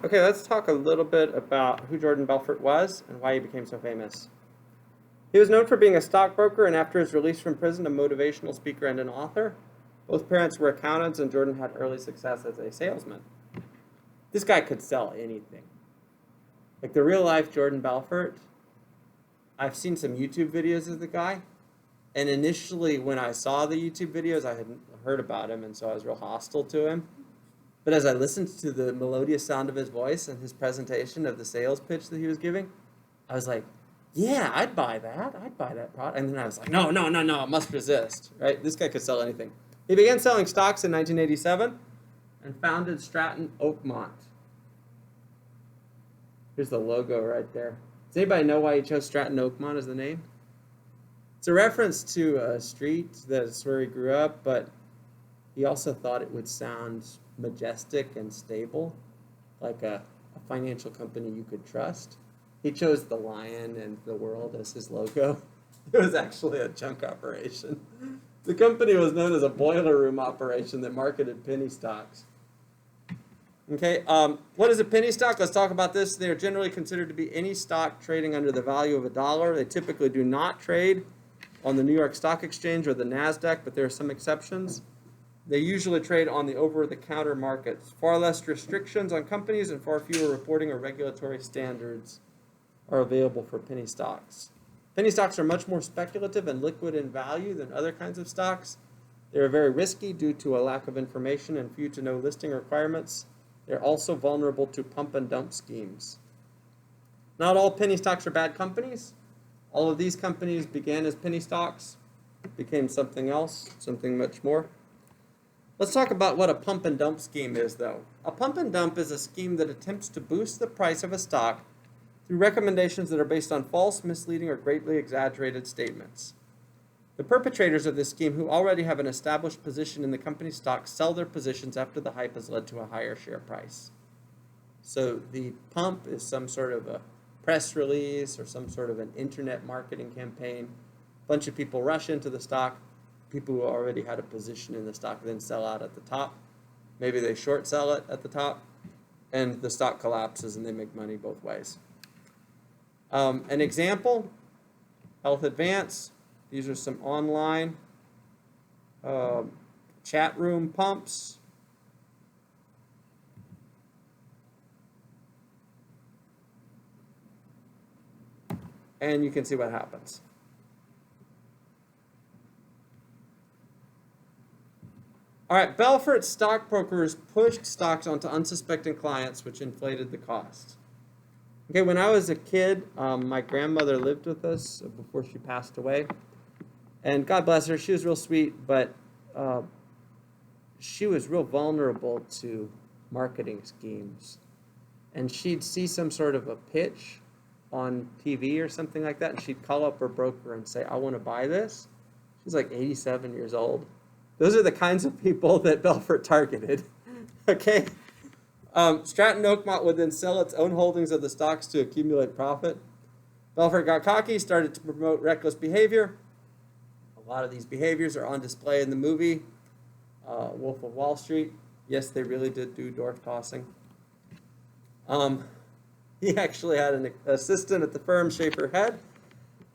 Okay, let's talk a little bit about who Jordan Belfort was and why he became so famous. He was known for being a stockbroker and after his release from prison, a motivational speaker and an author. Both parents were accountants and Jordan had early success as a salesman. This guy could sell anything. Like the real life Jordan Belfort, I've seen some YouTube videos of the guy. And initially when I saw the YouTube videos, I hadn't heard about him and so I was real hostile to him. But as I listened to the melodious sound of his voice and his presentation of the sales pitch that he was giving, I was like, yeah, I'd buy that. I'd buy that product. And then I was like, no, I must resist, right? This guy could sell anything. He began selling stocks in 1987 and founded Stratton Oakmont. Here's the logo right there. Does anybody know why he chose Stratton Oakmont as the name? It's a reference to a street that's where he grew up, but he also thought it would sound majestic and stable, like a financial company you could trust. He chose the lion and the world as his logo. It was actually a junk operation. The company was known as a boiler room operation that marketed penny stocks. Okay, what is a penny stock? Let's talk about this. They are generally considered to be any stock trading under the value of $1. They typically do not trade on the New York Stock Exchange or the NASDAQ, but there are some exceptions. They usually trade on the over-the-counter markets. Far less restrictions on companies and far fewer reporting or regulatory standards are available for penny stocks. Penny stocks are much more speculative and liquid in value than other kinds of stocks. They are very risky due to a lack of information and few to no listing requirements. They're also vulnerable to pump and dump schemes. Not all penny stocks are bad companies. All of these companies began as penny stocks, became something else, something much more. Let's talk about what a pump and dump scheme is, though. A pump and dump is a scheme that attempts to boost the price of a stock through recommendations that are based on false, misleading, or greatly exaggerated statements. The perpetrators of this scheme, who already have an established position in the company's stock, sell their positions after the hype has led to a higher share price. So the pump is some sort of a press release or some sort of an internet marketing campaign. A bunch of people rush into the stock. People who already had a position in the stock then sell out at the top. Maybe they short sell it at the top, and the stock collapses and they make money both ways. An example, Health Advance. These are some online chat room pumps. And you can see what happens. All right, Belfort stockbrokers pushed stocks onto unsuspecting clients, which inflated the cost. Okay, when I was a kid, my grandmother lived with us before she passed away. And God bless her, she was real sweet, but she was real vulnerable to marketing schemes. And she'd see some sort of a pitch on TV or something like that, and she'd call up her broker and say, I want to buy this. She's like 87 years old. Those are the kinds of people that Belfort targeted. Okay? Stratton Oakmont would then sell its own holdings of the stocks to accumulate profit. Belfort got cocky, started to promote reckless behavior. A lot of these behaviors are on display in the movie Wolf of Wall Street. Yes, they really did do dwarf tossing. He actually had an assistant at the firm, Schaefer Head.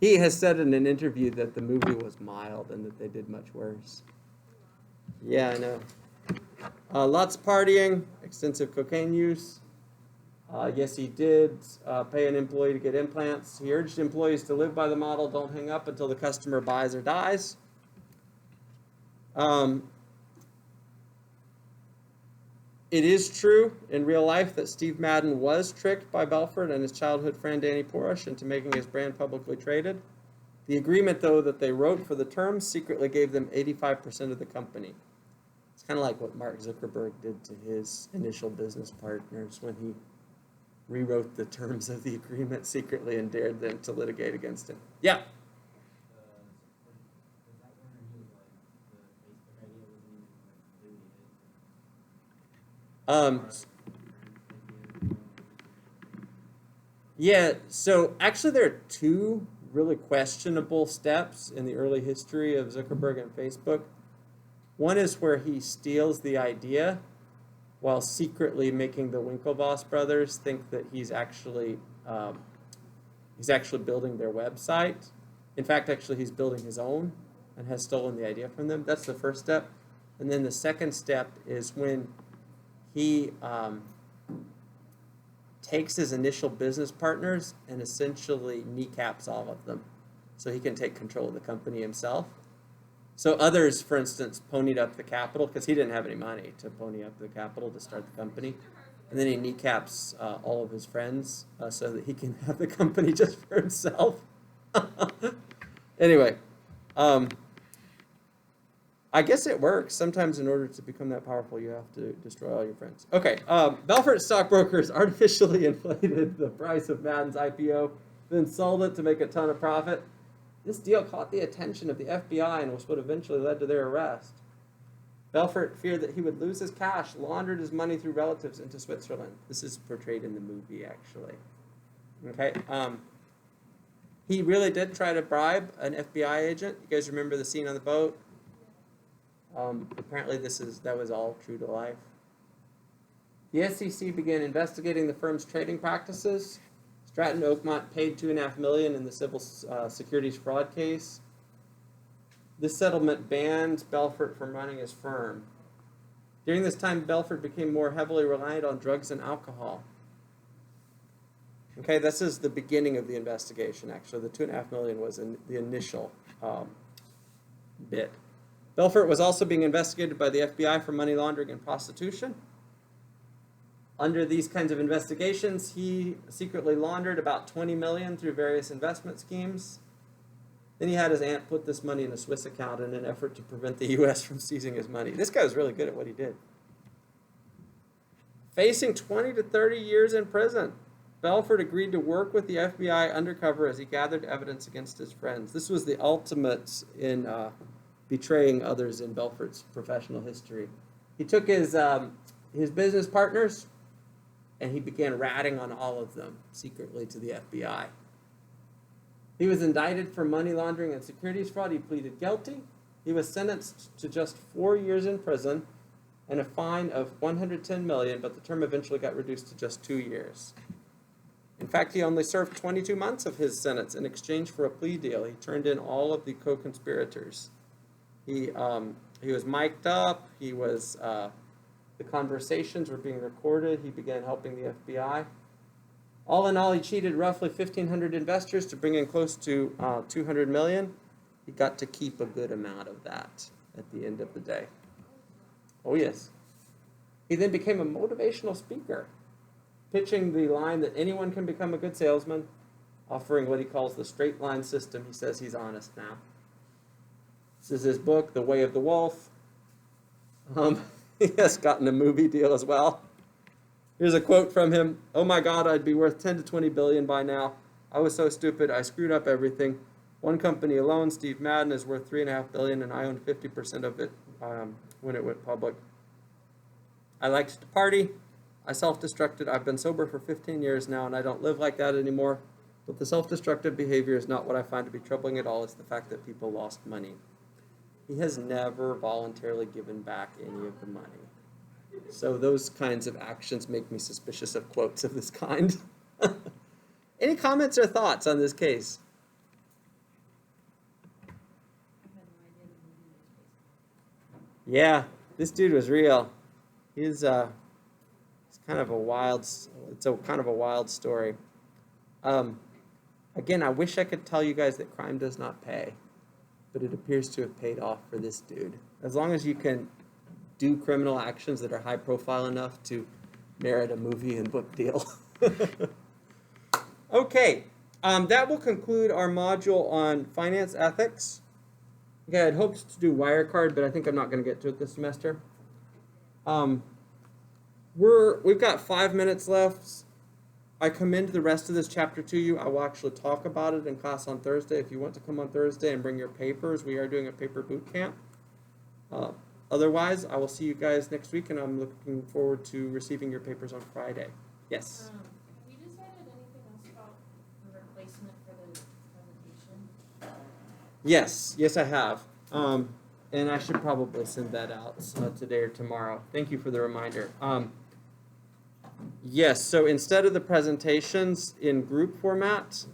He has said in an interview that the movie was mild and that they did much worse. Yeah, I know. Lots of partying, extensive cocaine use. Yes, he did pay an employee to get implants. He urged employees to live by the model, don't hang up until the customer buys or dies. It is true in real life that Steve Madden was tricked by Belfort and his childhood friend Danny Porush into making his brand publicly traded. The agreement, though, that they wrote for the terms secretly gave them 85% of the company. It's kind of like what Mark Zuckerberg did to his initial business partners when he rewrote the terms of the agreement secretly and dared them to litigate against him. Yeah? Yeah, so actually there are two really questionable steps in the early history of Zuckerberg and Facebook. One is where he steals the idea while secretly making the Winklevoss brothers think that he's actually building their website. In fact, actually, he's building his own and has stolen the idea from them. That's the first step. And then the second step is when he takes his initial business partners and essentially kneecaps all of them so he can take control of the company himself. So others, for instance, ponied up the capital because he didn't have any money to pony up the capital to start the company. And then he kneecaps all of his friends so that he can have the company just for himself. Anyway, I guess it works. Sometimes in order to become that powerful, you have to destroy all your friends. Okay, Belfort stockbrokers artificially inflated the price of Madden's IPO, then sold it to make a ton of profit. This deal caught the attention of the FBI and was what eventually led to their arrest. Belfort feared that he would lose his cash, laundered his money through relatives into Switzerland. This is portrayed in the movie, actually. Okay, he really did try to bribe an FBI agent. You guys remember the scene on the boat? Apparently that was all true to life. The SEC began investigating the firm's trading practices. Stratton Oakmont paid $2.5 million in the civil securities fraud case. This settlement banned Belfort from running his firm. During this time, Belfort became more heavily reliant on drugs and alcohol. Okay, this is the beginning of the investigation, actually. The $2.5 million was the initial bit. Belfort was also being investigated by the FBI for money laundering and prostitution. Under these kinds of investigations, he secretly laundered about $20 million through various investment schemes. Then he had his aunt put this money in a Swiss account in an effort to prevent the U.S. from seizing his money. This guy was really good at what he did. Facing 20 to 30 years in prison, Belfort agreed to work with the FBI undercover as he gathered evidence against his friends. This was the ultimate in betraying others in Belfort's professional history. He took his business partners and he began ratting on all of them secretly to the FBI. He was indicted for money laundering and securities fraud. He pleaded guilty. He was sentenced to just 4 years in prison and a fine of $110 million, but the term eventually got reduced to just 2 years. In fact, he only served 22 months of his sentence in exchange for a plea deal. He turned in all of the co-conspirators. He was mic'd up. The conversations were being recorded. He began helping the FBI. All in all, he cheated roughly 1,500 investors to bring in close to $200 million. He got to keep a good amount of that at the end of the day. Oh, yes. He then became a motivational speaker, pitching the line that anyone can become a good salesman, offering what he calls the straight line system. He says he's honest now. This is his book, The Way of the Wolf. He has gotten a movie deal as well. Here's a quote from him. "Oh my God, I'd be worth 10 to 20 billion by now. I was so stupid, I screwed up everything. One company alone, Steve Madden, is worth $3.5 billion, and I owned 50% of it when it went public. I liked to party. I self-destructed. I've been sober for 15 years now, and I don't live like that anymore. But the self-destructive behavior is not what I find to be troubling at all. It's the fact that people lost money." He has never voluntarily given back any of the money. So those kinds of actions make me suspicious of quotes of this kind. Any comments or thoughts on this case? Yeah, this dude was real. He's kind of a wild. It's kind of a wild story. Again, I wish I could tell you guys that crime does not pay, but it appears to have paid off for this dude. As long as you can do criminal actions that are high profile enough to merit a movie and book deal. Okay, that will conclude our module on finance ethics. Okay, I'd hoped to do Wirecard, but I think I'm not going to get to it this semester. We've got 5 minutes left. I commend the rest of this chapter to you. I will actually talk about it in class on Thursday. If you want to come on Thursday and bring your papers, we are doing a paper boot camp. Otherwise, I will see you guys next week, and I'm looking forward to receiving your papers on Friday. Yes? Have you decided anything else about the replacement for the presentation? Yes, I have. And I should probably send that out today or tomorrow. Thank you for the reminder. Yes, so instead of the presentations in group format,